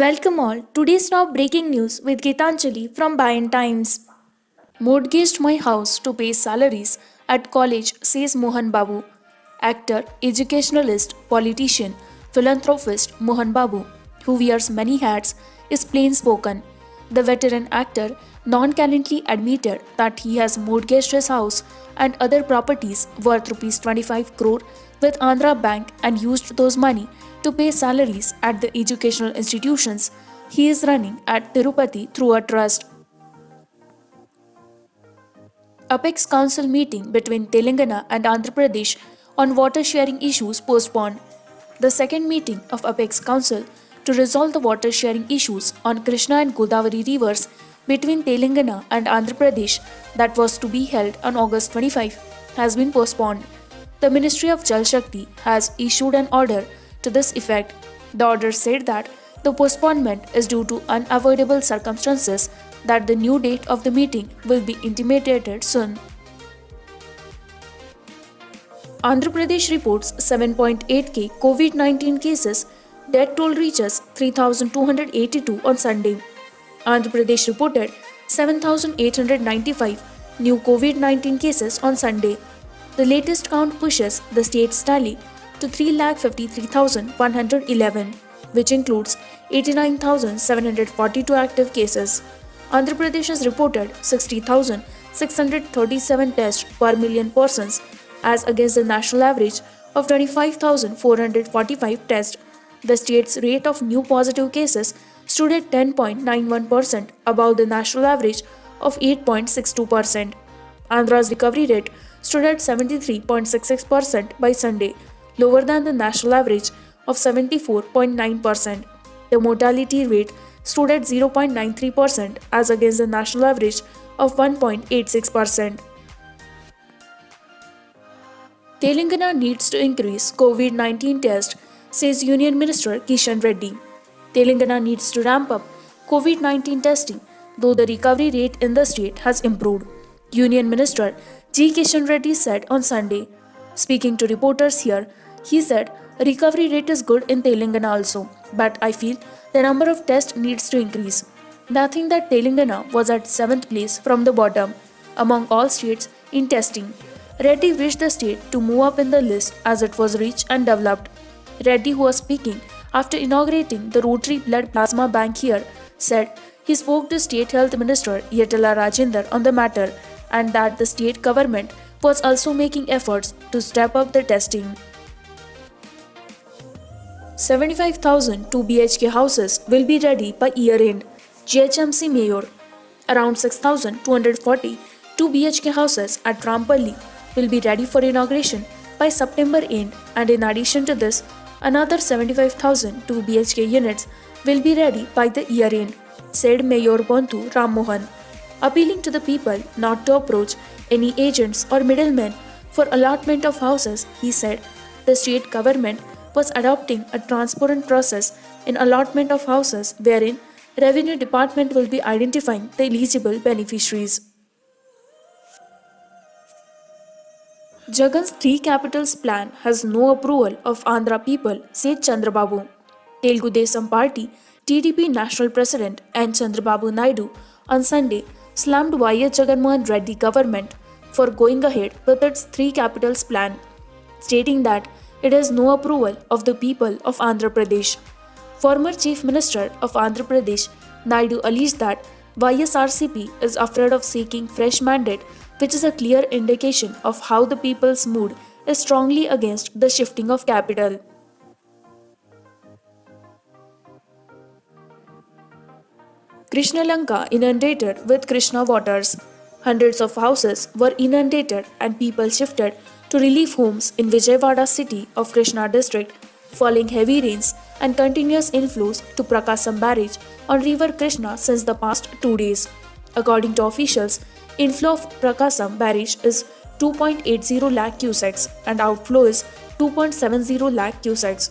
Welcome all. Today's top breaking news with Gitanjali from Bayan Times. Mortgaged my house to pay salaries at college, says Mohan Babu. Actor, educationalist, politician, philanthropist Mohan Babu, who wears many hats, is plain spoken. The veteran actor nonchalantly admitted that he has mortgaged his house and other properties worth Rs 25 crore with Andhra Bank and used those money to pay salaries at the educational institutions he is running at Tirupati through a trust. Apex Council meeting between Telangana and Andhra Pradesh on water sharing issues postponed. The second meeting of Apex Council to resolve the water sharing issues on Krishna and Godavari rivers between Telangana and Andhra Pradesh that was to be held on August 25 has been postponed. The Ministry of Jal Shakti has issued an order to this effect. The order said that the postponement is due to unavoidable circumstances that the new date of the meeting will be intimated soon. Andhra Pradesh reports 7.8k COVID 19 cases, death toll reaches 3,282 on Sunday. Andhra Pradesh reported 7,895 new COVID 19 cases on Sunday. The latest count pushes the state's tally to 3,53,111, which includes 89,742 active cases. Andhra Pradesh has reported 60,637 tests per million persons, as against the national average of 25,445 tests. The state's rate of new positive cases stood at 10.91%, above the national average of 8.62%. Andhra's recovery rate stood at 73.66% by Sunday, lower than the national average of 74.9%. The mortality rate stood at 0.93% as against the national average of 1.86%. Telangana needs to increase COVID 19 tests, says Union Minister Kishan Reddy. Telangana needs to ramp up COVID 19 testing, though the recovery rate in the state has improved. Union Minister G. Kishan Reddy said on Sunday. Speaking to reporters here, he said, recovery rate is good in Telangana also, but I feel the number of tests needs to increase. Nothing that Telangana was at 7th place from the bottom among all states in testing. Reddy wished the state to move up in the list as it was rich and developed. Reddy, who was speaking after inaugurating the Rotary Blood Plasma Bank here, said he spoke to State Health Minister Yetala Rajender on the matter and that the state government was also making efforts to step up the testing. 75,000 2 BHK houses will be ready by year end, GHMC Mayor. Around 6,240 2 BHK houses at Rampalli will be ready for inauguration by September end, and in addition to this, another 75,000 2 BHK units will be ready by the year end, said Mayor Bontu Ram Mohan, appealing to the people not to approach any agents or middlemen for allotment of houses. He said the state government was adopting a transparent process in allotment of houses wherein Revenue Department will be identifying the eligible beneficiaries. Jagan's three capitals plan has no approval of Andhra people, said Chandrababu. Telugu Desam Party TDP National President N. Chandrababu Naidu on Sunday slammed YS Jaganmohan Reddy government for going ahead with its three capitals plan, stating that it has no approval of the people of Andhra Pradesh. Former Chief Minister of Andhra Pradesh Naidu alleged that YSRCP is afraid of seeking fresh mandate, which is a clear indication of how the people's mood is strongly against the shifting of capital. Krishna Lanka inundated with Krishna waters. Hundreds of houses were inundated and people shifted to relief homes in Vijayawada city of Krishna district, following heavy rains and continuous inflows to Prakasam barrage on river Krishna since the past 2 days. According to officials, inflow of Prakasam barrage is 2.80 lakh cusecs and outflow is 2.70 lakh cusecs.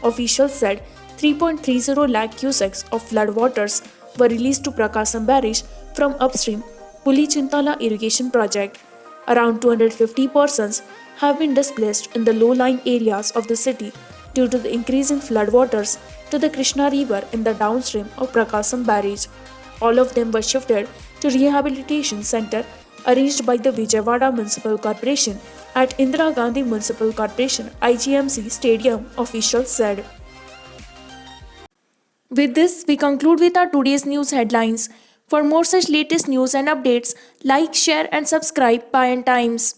Officials said 3.30 lakh cusecs of flood waters were released to Prakasam barrage from upstream Puli Chintala irrigation project. Around 250 persons have been displaced in the low-lying areas of the city due to the increase in floodwaters to the Krishna River in the downstream of Prakasam Barrage. All of them were shifted to rehabilitation center arranged by the Vijayawada Municipal Corporation at Indira Gandhi Municipal Corporation IGMC Stadium, officials said. With this, we conclude with our today's news headlines. For more such latest news and updates, like, share, and subscribe Payan Times.